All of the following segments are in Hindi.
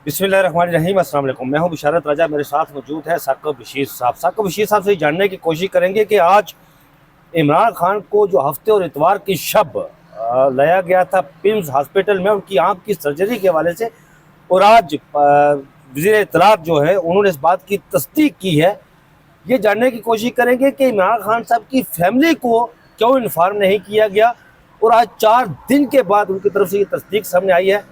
बिस्मिल्लाहिर्रहमानिर्रहीम। अस्सलाम वालेकुम। मैं हूं बिशारत राजा, मेरे साथ मौजूद है साकिब बशीर साहब। साकिब बशीर साहब से जानने की कोशिश करेंगे कि आज इमरान खान को जो हफ्ते और इतवार की शब लाया गया था पिम्स हॉस्पिटल में उनकी आंख की सर्जरी के हवाले से, और आज वज़ीर इत्तलात जो है उन्होंने इस बात की तस्दीक की है। ये जानने की कोशिश करेंगे कि इमरान खान साहब की फैमिली को क्यों इन्फॉर्म नहीं किया गया, और आज 4 दिन के बाद उनकी तरफ से ये तस्दीक सामने आई है।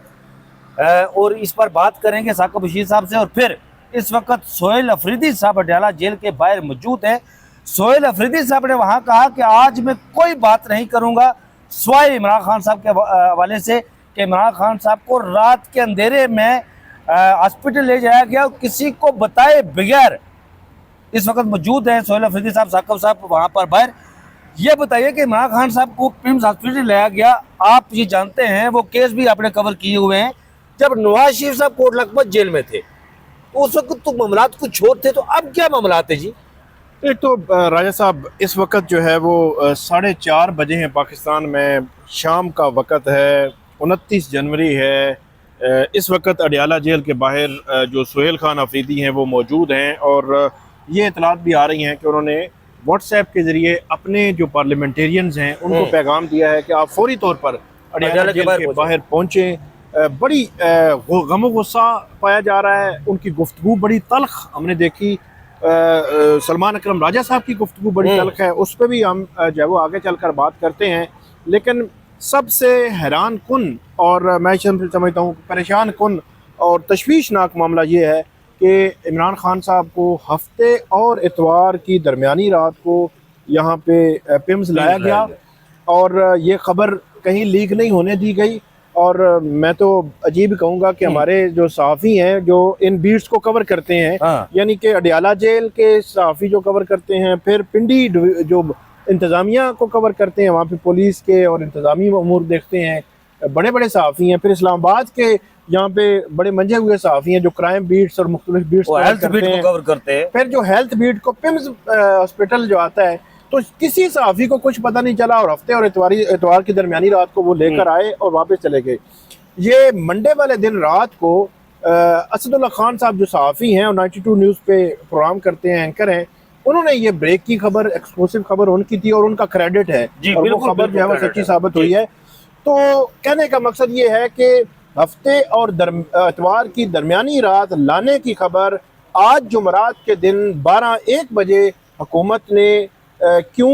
और इस पर बात करेंगे साकिब बशीर साहब से। और फिर इस वक्त सोहेल अफरीदी साहब अडयाला जेल के बाहर मौजूद हैं। सोहेल अफरीदी साहब ने वहां कहा कि आज मैं कोई बात नहीं करूंगा स्वाय इमरान खान साहब के हवाले से, कि इमरान खान साहब को रात के अंधेरे में हॉस्पिटल ले जाया गया और किसी को बताए बगैर। इस वक्त मौजूद हैं सोहेल अफरीदी साहब, साकिब साहब वहाँ पर बाहर। ये बताइए कि इमरान खान साहब को पिम्स हॉस्पिटल लाया गया, आप ये जानते हैं, वो केस भी आपने कवर किए हुए हैं, जब नवाज शरीफ साहब कोट लखपत जेल में थे तो उस वक्त तो मामलात कुछ और थे, तो अब क्या मामलात है जी? एक तो राजा साहब इस वक्त जो है वो 4:30 बजे हैं पाकिस्तान में, शाम का वक्त है, 29 जनवरी है। इस वक्त अडयाला जेल के बाहर जो सोहेल खान अफरीदी हैं वो मौजूद हैं, और ये इतलात भी आ रही हैं कि उन्होंने व्हाट्सएप के ज़रिए अपने जो पार्लियामेंटेरियंस हैं उनको पैगाम दिया है कि आप फौरी तौर पर अडयाला जेल के बाहर पहुँचें। बड़ी गमो गुस्सा पाया जा रहा है, उनकी गुफ्तगू बड़ी तल्ख हमने देखी। सलमान अकरम राजा साहब की गुफ्तगू बड़ी तल्ख है, उस पर भी हम जो है वो आगे चलकर बात करते हैं। लेकिन सबसे हैरान कुन और मैं समझता हूँ परेशान कुन और तशवीशनाक मामला ये है कि इमरान खान साहब को हफ्ते और इतवार की दरमियानी रात को यहाँ पे पिम्स लाया गया, और ये ख़बर कहीं लीक नहीं होने दी गई। और मैं तो अजीब कहूँगा कि हमारे जो सहाफ़ी हैं जो इन बीट्स को कवर करते हैं, यानी कि अडयाला जेल के सहाफ़ी जो कवर करते हैं, फिर पिंडी जो इंतज़ामिया को कवर करते हैं, वहाँ पे पुलिस के और इंतज़ामी अमूर देखते हैं, बड़े बड़े सहाफ़ी हैं। फिर इस्लामाबाद के यहाँ पे बड़े मंजे हुए सहाफ़ी हैं जो क्राइम बीट्स और मुख्तलिफ बीट्स कवर करते हैं। फिर जो हेल्थ बीट को पिम्स हॉस्पिटल जो आता है, तो किसी सहाफ़ी को कुछ पता नहीं चला, और हफ्ते और इतवार की दरमियानी रात को वो लेकर आए और वापस चले गए। ये मंडे वाले दिन रात को असदुल्ला खान साहब जो सहाफ़ी हैं और 92 न्यूज़ पे प्रोग्राम करते हैं, एंकर हैं, उन्होंने ये ब्रेक की खबर, एक्सक्लूसिव खबर उनकी थी और उनका क्रेडिट है, और वो खबर जो है वो सच्ची साबित हुई है। तो कहने का मकसद ये है कि हफ्ते और इतवार की दरमियानी रात लाने की खबर आज जुमरात के दिन 12-1 बजे हुकूमत ने क्यों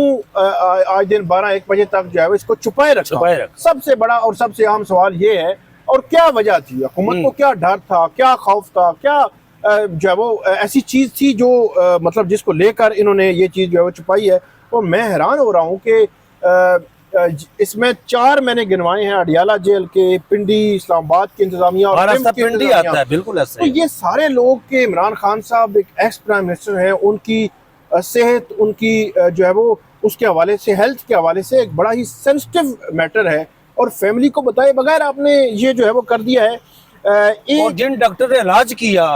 आज दिन 12-1 बजे तक जो है इसको छुपाए रखा। सबसे बड़ा और सबसे अहम सवाल ये है, और क्या वजह थी, हुकूमत को क्या डर था, क्या खौफ था, क्या जो है वो ऐसी चीज़ थी जो मतलब जिसको लेकर इन्होंने ये चीज़ जो है वो छुपाई है। और मैं हैरान हो रहा हूँ कि इसमें 4 मैंने गिनवाए हैं, अडयाला जेल के, पिंडी, इस्लामाबाद की इंतजामिया और पिंडी आता है, बिल्कुल ऐसा। तो ये सारे लोग के इमरान खान साहब एक एक्स प्राइम मिनिस्टर हैं, उनकी सेहत, उनकी जो है वो उसके हवाले से, हेल्थ के हवाले से एक बड़ा ही सेंसिटिव मैटर है, और फैमिली को बताए बगैर आपने ये जो है वो कर दिया है। और जिन डॉक्टर ने इलाज किया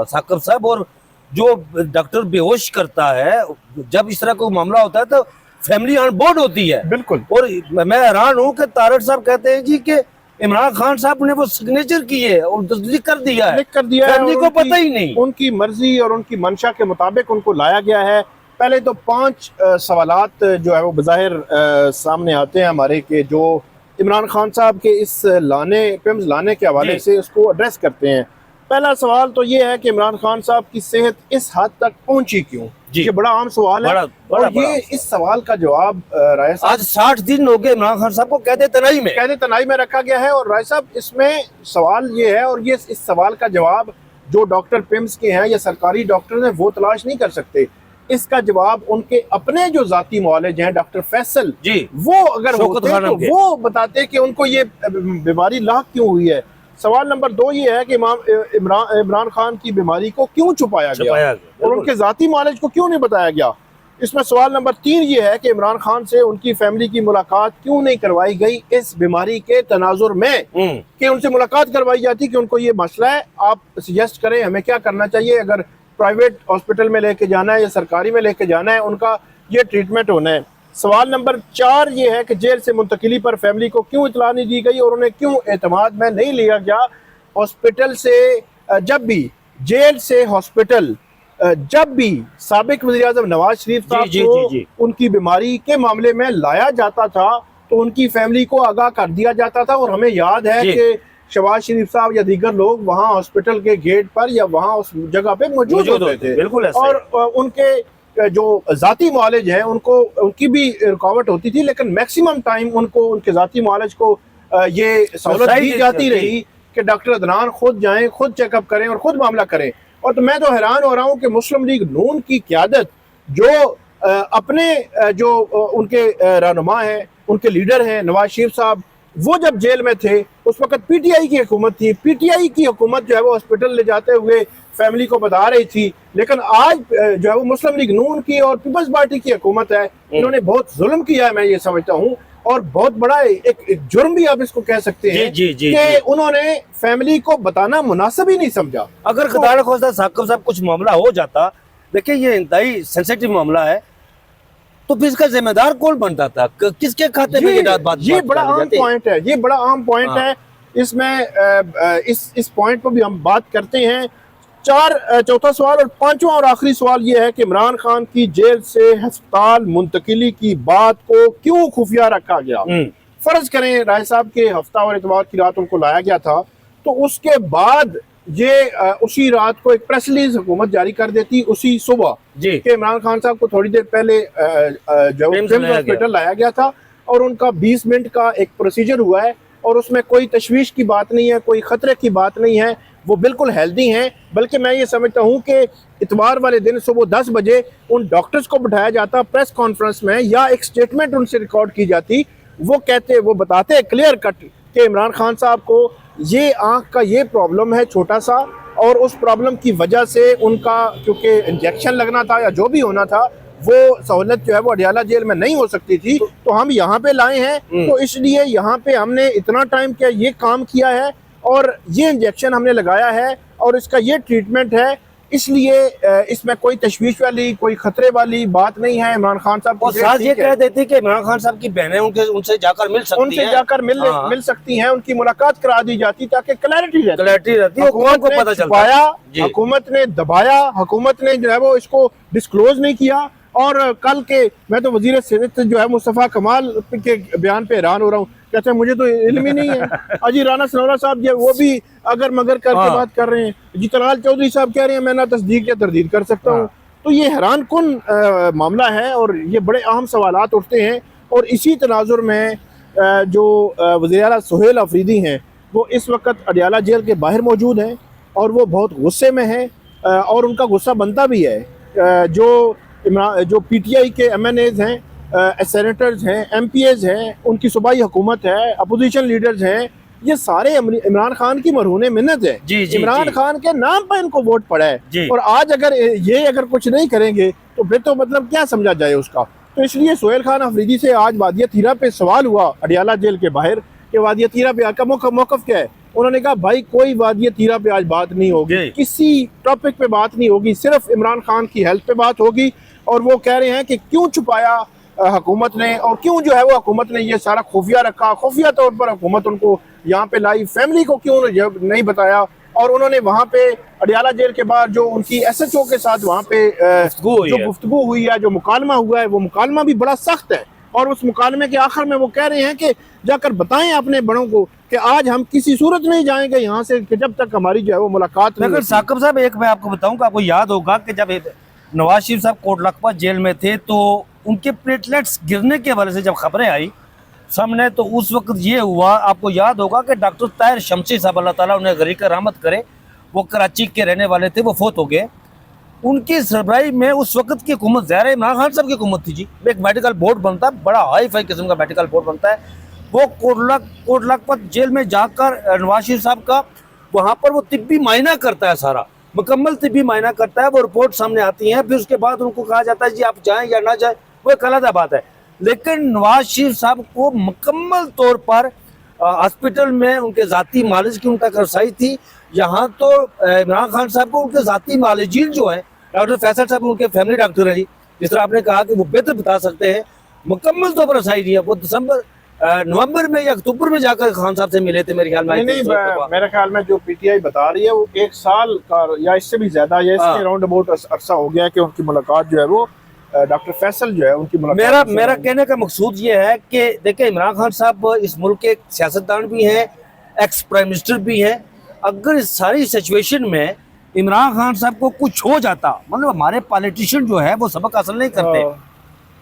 साकिब साहब, और जो डॉक्टर बेहोश करता है, जब इस तरह का मामला होता है तो फैमिली ऑन बोर्ड होती है। बिल्कुल। और मैं हैरान हूँ कि तारड़ साहब कहते हैं जी कि इमरान खान साहब ने वो सिग्नेचर किए और लिख कर दिया है, फैमिली को पता ही नहीं। उनकी मर्जी और उनकी मंशा के मुताबिक उनको लाया गया है। पहले तो 5 सवालात जो है वो बज़ाहिर सामने आते हैं हमारे, के जो इमरान खान साहब के इस पिम्स लाने के हवाले से उसको एड्रेस करते हैं। पहला सवाल तो ये है कि इमरान खान साहब की सेहत इस हद तक पहुंची क्यों? ये बड़ा आम सवाल है, और ये इस सवाल का जवाब राय साहब, आज 60 दिन हो गए इमरान खान साहब को कैद तनाई में रखा गया है। और राय साहब इसमें सवाल ये है, और ये इस सवाल का जवाब जो डॉक्टर पिम्स के हैं या सरकारी डॉक्टर हैं वो तलाश नहीं कर सकते। इसका जवाब उनके अपने जो जाती मुआलिज हैं, डॉक्टर फैसल जी, वो अगर होते तो वो बताते कि उनको ये बीमारी लाक क्यों हुई है। सवाल नंबर 2 ये है कि इमरान खान की बीमारी को क्यों छुपाया गया और उनके जाती मुआलिज को क्यों नहीं बताया गया। इसमें सवाल नंबर 3 ये है कि इमरान खान से उनकी फैमिली की मुलाकात क्यों नहीं करवाई गई इस बीमारी के तनाजुर में, कि उनसे मुलाकात करवाई जाती कि उनको ये मसला है, आप सजेस्ट करें हमें क्या करना चाहिए, अगर प्राइवेट हॉस्पिटल में लेके जाना है या सरकारी में लेके जाना है, उनका ये ट्रीटमेंट होना है। सवाल नंबर 4 ये है कि जेल से मुंतकिली पर फैमिली को क्यों इतला नहीं दी गई और उन्हें क्यों एतमाद में नहीं लिया गया। हॉस्पिटल से जब भी जेल से हॉस्पिटल जब भी साबिक वज़ीर-ए-आज़म नवाज शरीफ साहब जी, को जी। उनकी बीमारी के मामले में लाया जाता था तो उनकी फैमिली को आगाह कर दिया जाता था। और हमें याद है जी। कि शहबाज शरीफ साहब या दीगर लोग वहाँ हॉस्पिटल के गेट पर या वहाँ उस जगह पे मौजूद होते थे। बिल्कुल ऐसे और उनके जो जाती मुआलिज हैं उनको उनकी भी रुकावट होती थी, लेकिन मैक्सिमम टाइम उनको उनके जाती मुआलिज को ये सहूलत दी जाती रही कि डॉक्टर अदनान खुद जाएं, खुद चेकअप करें और खुद मामला करें। और तो मैं तो हैरान हो रहा हूँ कि मुस्लिम लीग नून की क़यादत जो अपने जो उनके रहनुमा हैं, उनके लीडर हैं नवाज शरीफ साहब, वो जब जेल में थे उस वक्त पीटीआई की हुकूमत थी। पीटीआई की हुकूमत जो है वो हॉस्पिटल ले जाते हुए फैमिली को बता रही थी, लेकिन आज जो है वो मुस्लिम लीग नून की और पीपल्स पार्टी की हुकूमत है। इन्होंने बहुत जुल्म किया है, मैं ये समझता हूँ, और बहुत बड़ा एक जुर्म भी आप इसको कह सकते हैं कि उन्होंने फैमिली को बताना मुनासिब ही नहीं समझा। अगर खुदा खोस्ता साहब कुछ मामला हो जाता, देखिए ये इंतहाई सेंसिटिव मामला है, तो फिर इसका जिम्मेदार कौन बनता था, किसके खाते में ये बात ये बड़ा आम पॉइंट है, ये बड़ा आम पॉइंट है। इसमें इस पॉइंट पर भी हम बात करते हैं। चौथा सवाल और पांचवा और आखिरी सवाल ये है कि इमरान खान की जेल से अस्पताल मुंतकिली की बात को क्यों खुफिया रखा गया। फर्ज करें राय साहब के हफ्ता और इतवार की रात उनको लाया गया था, तो उसके बाद ये उसी रात को एक प्रेस रिलीज हुकूमत जारी कर देती उसी सुबह कि इमरान खान साहब को थोड़ी देर पहले जो हॉस्पिटल लाया गया था और उनका 20 मिनट का एक प्रोसीजर हुआ है और उसमें कोई तशवीश की बात नहीं है, कोई खतरे की बात नहीं है, वो बिल्कुल हेल्दी हैं। बल्कि मैं ये समझता हूँ कि इतवार वाले दिन सुबह 10 बजे उन डॉक्टर्स को बिठाया जाता प्रेस कॉन्फ्रेंस में, या एक स्टेटमेंट उनसे रिकॉर्ड की जाती, वो बताते क्लियर कट कि इमरान खान साहब को ये आँख का ये प्रॉब्लम है छोटा सा, और उस प्रॉब्लम की वजह से उनका क्योंकि इंजेक्शन लगना था या जो भी होना था वो सहूलत जो है वो अडियाला जेल में नहीं हो सकती थी, तो हम यहाँ पे लाए हैं। तो इसलिए यहाँ पे हमने इतना टाइम किया, ये काम किया है और ये इंजेक्शन हमने लगाया है और इसका ये ट्रीटमेंट है, इसलिए इसमें कोई तशवीश वाली कोई खतरे वाली बात नहीं है। इमरान खान साहब और साथ ये कह देती कि इमरान खान साहब की बहनें उनसे जाकर मिल सकती हैं, उनकी मुलाकात करा दी जाती ताकि क्लैरिटी रहती है। हुकूमत ने दबाया, हुकूमत ने जो है वो इसको डिस्क्लोज नहीं किया। और कल के मैं तो वजीर सेहत जो है मुस्तफ़ा कमाल के बयान पे हैरान हो रहा हूँ, कहते हैं मुझे तो इल्म ही नहीं है। अजी राना सनोरा साहब जो वो भी अगर मगर करके बात कर रहे हैं, जी तलाल चौधरी साहब कह रहे हैं मैं ना तस्दीक या तरदीद कर सकता हूँ। तो ये हैरान कुन मामला है और ये बड़े अहम सवालात उठते हैं। और इसी तनाजुर में जो वज़ीर आला सुहेल अफरीदी हैं वो इस वक्त अडियाला जेल के बाहर मौजूद हैं और वो बहुत गुस्से में हैं और उनका गुस्सा बनता भी है। जो पीटीआई के MNAs हैं, सेनेटर्स हैं, MPAs हैं, उनकी सूबाई हुकूमत है, अपोजिशन लीडर्स हैं, ये सारे इमरान खान की मरहून मिन्नत है। इमरान खान के नाम पर इनको वोट पड़ा है और आज अगर कुछ नहीं करेंगे तो फिर तो मतलब क्या समझा जाए उसका। तो इसलिए सुहेल खान अफरीदी से आज वादिया तीरा पे सवाल हुआ अडियाला जेल के बाहर कि वादिया तीरा पे आका मौक़िफ़ क्या है। उन्होंने कहा भाई कोई वादिया तीरा पे आज बात नहीं होगी, किसी टॉपिक पे बात नहीं होगी, सिर्फ इमरान खान की हेल्थ पे बात होगी। और वो कह रहे हैं कि क्यों छुपाया हुकूमत ने और क्यों जो है वो हुकूमत ने ये सारा खुफिया रखा, खुफिया तौर पर हुकूमत उनको यहाँ पे लाई, फैमिली को क्यों नहीं बताया। और उन्होंने वहाँ पे अडियाला जेल के बाद जो उनकी SHO के साथ वहाँ पे जो गुफ्तगू हुई है, जो मुकालमा हुआ है, वो मुकालमा भी बड़ा सख्त है। और उस मुकालमे के आखिर में वो कह रहे हैं कि जाकर बताएं अपने बड़ों को कि आज हम किसी सूरत नहीं जाएंगे यहाँ से कि जब तक हमारी जो है वो मुलाकात नहीं। साकिब साहब एक मैं आपको बताऊँ, आपको याद होगा कि जब नवाज शरीफ साहब कोट लखपत जेल में थे तो उनके प्लेटलेट्स गिरने के हवाले से जब खबरें आई सामने, तो उस वक्त ये हुआ, आपको याद होगा कि डॉक्टर ताहिर शमसी साहब अल्लाह ताला उन्हें गरीक रहमत करे, वो कराची के रहने वाले थे, वो फोत हो गए। उनकी सरबराही में उस वक्त की हुकूमत ज़ाहिर इमरान खान साहब की हुकूमत थी जी। एक मेडिकल बोर्ड बनता है, बड़ा हाई फाई किस्म का मेडिकल बोर्ड बनता है, वो कोट लखपत जेल में जाकर नवाज शरीफ साहब का वहाँ पर वो तिब्बी मायना करता है, सारा मुकम्मल तिब्बी मायना करता है, वो रिपोर्ट सामने आती है, फिर उसके बाद उनको कहा जाता है जी आप जाएं या ना जाएं, वो एक अलग बात है। लेकिन नवाज शरीफ साहब को मुकम्मल तौर पर हॉस्पिटल में उनके ज़ाती मालिज की उनका रसाई थी। यहाँ तो इमरान खान साहब को उनके ज़ाती मालिजीन जो है डॉक्टर फैसल साहब उनके फैमिली डॉक्टर है जी, जिस तरह आपने कहा कि वो बेहतर बता सकते हैं, मुकम्मल तौर पर रसाई नहीं है। वो दिसंबर नवंबर में या अक्टूबर में जाकर खान साहब से मिले थे मेरे ख्याल में। नहीं, मेरे ख्याल में जो पीटीआई बता रही है वो 1 साल का या इससे भी ज्यादा या इसके राउंड अबाउट अरसा हो गया कि उनकी मुलाकात जो है वो डॉक्टर फैसल जो है उनकी मुलाकात। मेरा कहने का मकसूद ये है कि देखिए इमरान खान साहब इस मुल्क के सियासतदान भी हैं, एक्स प्राइम मिनिस्टर भी हैं। अगर इस सारी सिचुएशन में इमरान खान साहब को कुछ हो जाता, मतलब हमारे पॉलिटिशियन जो है वो सबक हासिल नहीं करते,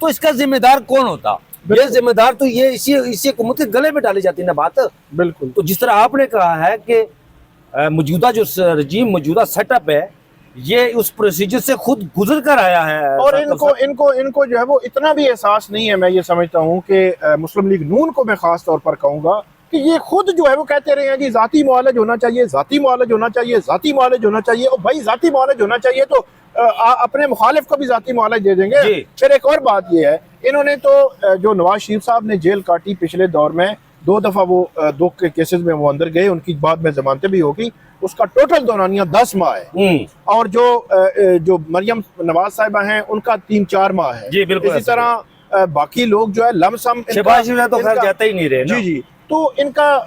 तो इसका जिम्मेदार कौन होता? ये जिम्मेदार तो ये इसी हुकूमत के गले में डाली जाती है ना बात। बिल्कुल। तो जिस तरह आपने कहा है कि मौजूदा जो रजीम, मौजूदा सेटअप है, ये उस प्रोसीजर से खुद गुजर कर आया है और इनको जो है वो इतना भी एहसास नहीं है। मैं ये समझता हूँ कि मुस्लिम लीग नून को मैं खास तौर पर कहूँगा कि ये खुद जो है वो कहते रहे हैं कि जाती मुआलज होना चाहिए, जाती मुआलज होना चाहिए, जाती मुआलज होना चाहिए। और भाई जाती मुआलज होना चाहिए तो अपने मुखालिफ को भी जाती मुआलज दे देंगे। फिर एक और बात ये है, इन्होंने तो जो नवाज शरीफ साहब ने जेल काटी पिछले दौर में, 2 दफा वो 2 के केसेस में वो अंदर गए, उनकी बाद में जमानतें भी होगी, उसका टोटल दौरानिया 10 माह है। और जो मरियम नवाज साहिबा हैं उनका 3-4 माह है। इसी तरह बाकी लोग जो है लमसम तो खैर जाते ही नहीं रहे। जी। तो इनका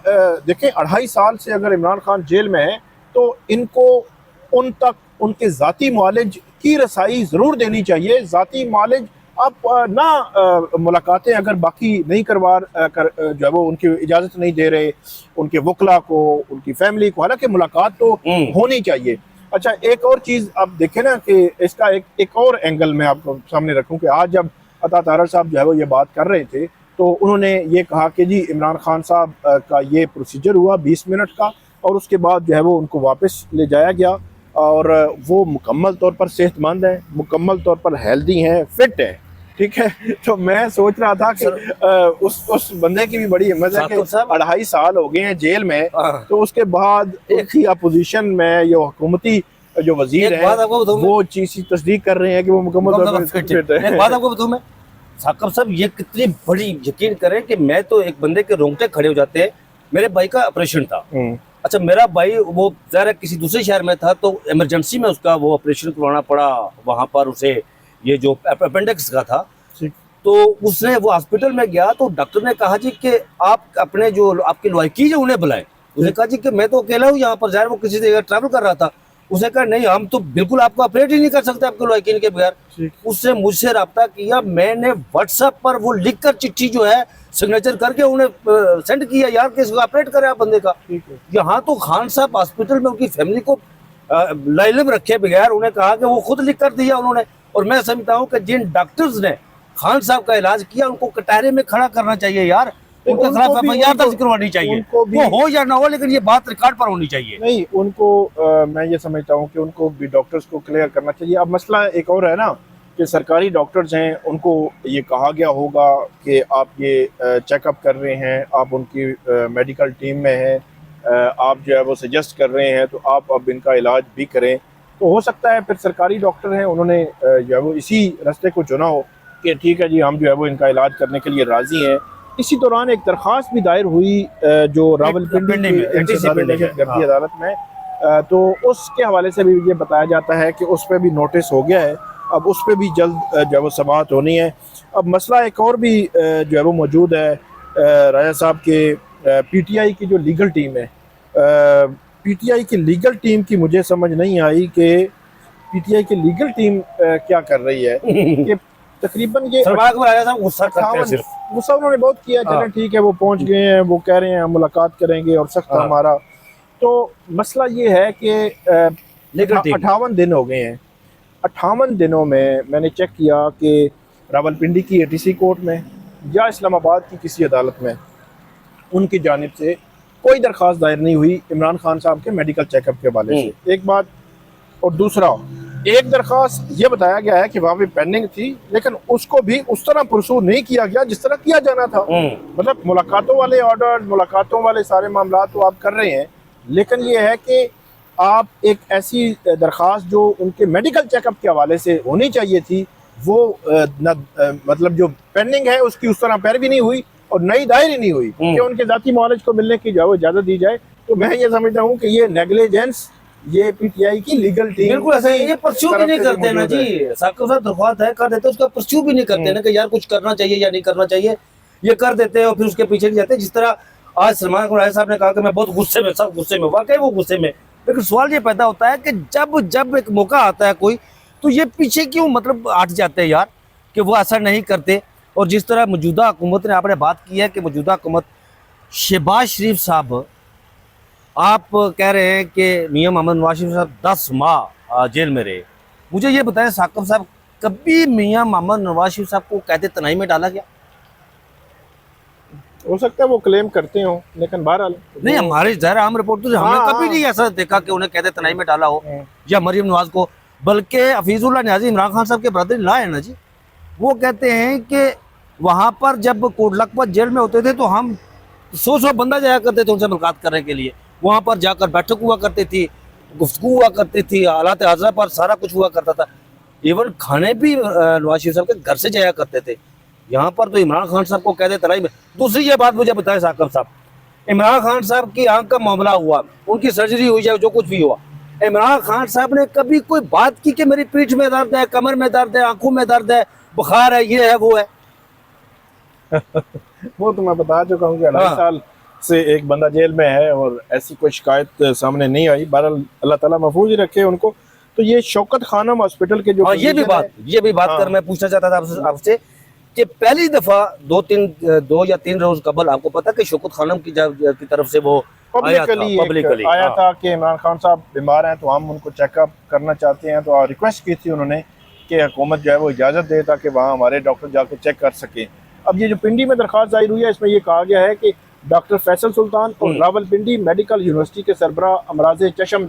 देखें 2.5 साल से अगर इमरान खान जेल में है तो इनको उन तक उनके जाती मुआलिज की रसाई जरूर देनी चाहिए। जाती मुआलिज आप ना मुलाकातें अगर बाकी नहीं करवा जो है वो उनकी इजाज़त नहीं दे रहे, उनके वकला को, उनकी फैमिली को, हालांकि मुलाकात तो होनी चाहिए। अच्छा, एक और चीज़ आप देखें ना कि इसका एक और एंगल मैं आपको सामने रखूं कि आज जब अता तारड़ साहब जो है वो ये बात कर रहे थे तो उन्होंने ये कहा कि जी इमरान खान साहब का ये प्रोसीजर हुआ 20 मिनट का और उसके बाद जो है वो उनको वापस ले जाया गया और वो मुकम्मल तौर पर सेहतमंद है, मुकम्मल तौर पर हेल्दी हैं, फिट है। ठीक है। तो मैं सोच रहा था कि उस बंदे की भी बड़ी हिम्मत है कि 2.5 साल हो गए हैं जेल में, तो उसके बाद एक ही अपोजिशन में ये हुकूमती जो वजीर है वो चीज की तस्दीक कर रहे हैं कि वो मुकम्मल तौर पर फिट है। एक बात आपको बताऊं मैं, साकिब साहब, ये कितनी बड़ी, यकीन करें कि मैं तो एक बंदे के रोंगटे खड़े हो जाते हैं। मेरे भाई का ऑपरेशन था। अच्छा, मेरा भाई वो ज़रा किसी दूसरे शहर में था तो इमरजेंसी में उसका वो ऑपरेशन करवाना पड़ा वहाँ पर उसे, ये जो अपेंडिक्स का था। तो उसने वो हॉस्पिटल में गया तो डॉक्टर ने कहा जी कि आप अपने जो आपके लड़की जो उन्हें बुलाएं। उसने कहा जी कि मैं तो अकेला हूँ यहाँ पर, ज़ाहिर वो किसी जगह ट्रैवल कर रहा था। उसने कहा नहीं, हम तो बिल्कुल आपको ऑपरेट ही नहीं कर सकते आपके लड़की के बगैर। उसने मुझसे रब्ता किया, मैंने व्हाट्सएप पर वो लिख कर चिट्ठी जो है सिग्नेचर करके उन्हें सेंड किया, यार किसी को ऑपरेट करे आप बंदे का। यहाँ तो खान साहब हॉस्पिटल में उनकी फैमिली को लाइलम रखे बगैर उन्हें कहा कि वो खुद लिख कर दिया उन्होंने। और मैं समझता हूँ कि जिन डॉक्टर्स ने खान साहब का इलाज किया उनको कटहरे में खड़ा करना चाहिए यार, उनके खिलाफ एफआईआर दर्ज करवानी चाहिए, वो हो या ना हो, लेकिन ये बात रिकॉर्ड पर होनी चाहिए। नहीं, उनको मैं ये समझता हूँ कि उनको भी डॉक्टर्स को क्लियर करना चाहिए। अब मसला एक और है ना कि सरकारी डॉक्टर्स हैं, उनको ये कहा गया होगा कि आप ये चेकअप कर रहे हैं, आप उनकी मेडिकल टीम में हैं, आप जो है वो सजेस्ट कर रहे हैं तो आप अब इनका इलाज भी करें। तो हो सकता है फिर सरकारी डॉक्टर हैं, उन्होंने जो है वो इसी रास्ते को चुना हो कि ठीक है जी, हम जो है वो इनका इलाज करने के लिए राज़ी हैं। इसी दौरान एक दरख्वास्त भी दायर हुई जो रावलपिंडी की अदालत में, तो उसके हवाले से भी ये बताया जाता है कि उस पर भी नोटिस हो गया है, अब उस पर भी जल्द जो है वो समाअत होनी है। अब मसला एक और भी जो है वो मौजूद है, राजा साहब के पीटीआई की जो लीगल टीम है, पीटीआई की लीगल टीम की मुझे समझ नहीं आई कि पीटीआई की लीगल टीम क्या कर रही है कि तकरीबन ये गुस्सा उन्होंने बहुत किया। चलें ठीक है, वो पहुंच गए हैं, वो कह रहे हैं हम मुलाकात करेंगे और सख्त हमारा। तो मसला ये है कि 58 दिन हो गए हैं। 58 दिनों में मैंने चेक किया कि रावलपिंडी की एटीसी कोर्ट में या इस्लामाबाद की किसी अदालत में उनकी जानिब से कोई दरख्वास्त दायर नहीं हुई इमरान खान साहब के मेडिकल चेकअप के हवाले से, एक बात। और दूसरा, एक दरख्वास्त ये बताया गया है कि वहाँ पे पेंडिंग थी, लेकिन उसको भी उस तरह पुरसूर नहीं किया गया जिस तरह किया जाना था। मतलब मुलाकातों वाले ऑर्डर, मुलाकातों वाले सारे मामला तो आप कर रहे हैं, लेकिन ये है कि आप एक ऐसी दरख्वास्त जो उनके मेडिकल चेकअप के हवाले से होनी चाहिए थी वो मतलब जो पेंडिंग है उसकी उस तरह पैरवी नहीं हुई और नई दायर ही नहीं हुई कि उनके जाती मुआलज को मिलने की जो इजाज़त दी जाए। तो मैं ये समझता हूँ कि ये नेग्लिजेंस ये पीटीआई की लीगल टीम बिल्कुल ऐसा है, ये परस्यू भी नहीं करते ना जी। साकिब साहब दरख्वास्त है कर देते, उसका परस्यू भी नहीं करते ना कि यार कुछ करना चाहिए या नहीं करना चाहिए। ये कर देते हैं और फिर उसके पीछे नहीं जाते। जिस तरह आज सलमान राय साहब ने कहा कि मैं बहुत गुस्से में, सब गुस्से में, वाकई वो गुस्से में, लेकिन सवाल ये पैदा होता है कि जब एक मौका आता है कोई, तो ये पीछे क्यों मतलब हट जाते हैं यार, कि वो ऐसा नहीं करते। और जिस तरह मौजूदा हुकूमत ने, आपने बात की है कि मौजूदा हुकूमत, शहबाज शरीफ साहब, आप कह रहे हैं कि मियां मोहम्मद नवाज शरीफ साहब 10 माह जेल में रहे। मुझे ये बताएं साकिब साहब, कभी मियां मोहम्मद नवाज शरीफ साहब को कहते तनाई में डाला गया? हो सकता है वो क्लेम करते हो, लेकिन बहरहाल नहीं, हमारे ज़ाहिर आम रिपोर्टर हमने कभी नहीं ऐसा देखा कि उन्हें कहते तनाई में डाला हो या मरियम नवाज को। बल्कि हफीजुल्लाह न्याजी इमरान खान साहब के ब्रदर ला है ना जी, वो कहते हैं कि वहाँ पर जब कोट लखपत जेल में होते थे तो हम 100 बंदा जाया करते थे उनसे मुलाकात करने के लिए। वहाँ पर जाकर बैठक हुआ करती थी, गुफ्तगू हुआ करती थी, हालात हाज़िरा पर सारा कुछ हुआ करता था। इवन खाने भी नवाज शरीफ साहब के घर से जाया करते थे। यहाँ पर तो इमरान खान साहब को कहते तनाई में। दूसरी ये बात मुझे बताएं साकिब साहब, इमरान खान साहब की आंख का मामला हुआ, उनकी सर्जरी हुई या जो कुछ भी हुआ, इमरान खान साहब ने कभी कोई बात की कि मेरी पीठ में दर्द है, कमर में दर्द है, आंखों में दर्द है, बुखार है, ये है, वो है? वो तो मैं बता चुका हूँ कि 2.5 साल से एक बंदा जेल में है और ऐसी कोई शिकायत सामने नहीं आई। बहरहाल अल्लाह ताला महफूज ही रखे उनको। तो ये शौकत खानम हॉस्पिटल के जो ये भी बात कर मैं पूछना चाहता था आपसे कि पहली दफा 2 या 3 रोज कबल आपको पता कि शौकत खानम की तरफ से वो पब्लिकली आया था कि इमरान खान साहब बीमार हैं तो हम उनको चेकअप करना चाहते हैं। तो रिक्वेस्ट की थी उन्होंने कि हुकूमत जो है वो इजाज़त दे ताकि वहाँ हमारे डॉक्टर जाके चेक कर सकें। अब ये जो पिंडी में दरख्वास्त जाहिर हुई है, इसमें ये कहा गया है कि डॉक्टर फैसल सुल्तान और रावलपिंडी मेडिकल यूनिवर्सिटी के सरबराह अमराज़ चशम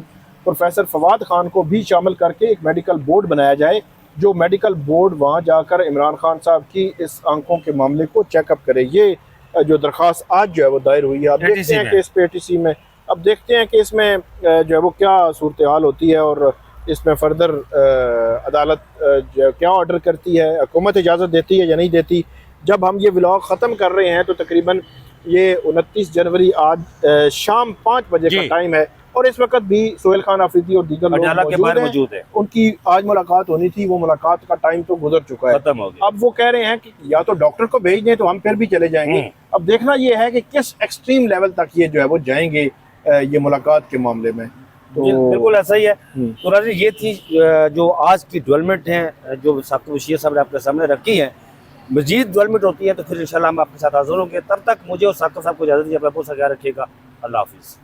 प्रोफेसर फवाद खान को भी शामिल करके एक मेडिकल बोर्ड बनाया जाए, जो मेडिकल बोर्ड वहाँ जाकर इमरान खान साहब की इस आंखों के मामले को चेकअप करे। ये जो दरख्वास्त आज जो है वो दायर हुई है। अब देखते हैं कि इस पेटीसी में, अब देखते हैं कि इसमें जो है वो क्या सूरत हाल होती है और इसमें फर्दर अदालत जो क्या ऑर्डर करती है, हुकूमत इजाज़त देती है या नहीं देती। जब हम ये व्लॉग ख़त्म कर रहे हैं तो तकरीबन ये 29 जनवरी आज शाम 5 बजे का टाइम है और इस वक्त भी सोहेल खान आफरीदी और दीगर लोग मौजूद हैं। उनकी आज मुलाकात होनी थी, वो मुलाकात का टाइम तो गुजर चुका है, खत्म हो गया। अब वो कह रहे हैं कि या तो डॉक्टर को भेज दें तो हम फिर भी चले जाएंगे। अब देखना ये है कि किस एक्सट्रीम लेवल तक ये जो है वो जाएंगे ये मुलाकात के मामले में। तो बिल्कुल ऐसा ही है। तो राजी ये थी जो आज की डेवलपमेंट है जो साकिब बशीर साहब ने आपके सामने रखी है। मजीद डेवलपमेंट होती है तो फिर इंशाल्लाह हम आपके साथ हाजिर होंगे। तब तक मुझे और साकिब साहब को इजाज़त दीजिए। अपना बहुत सा ख्याल रखिएगा। अल्लाह हाफिज़।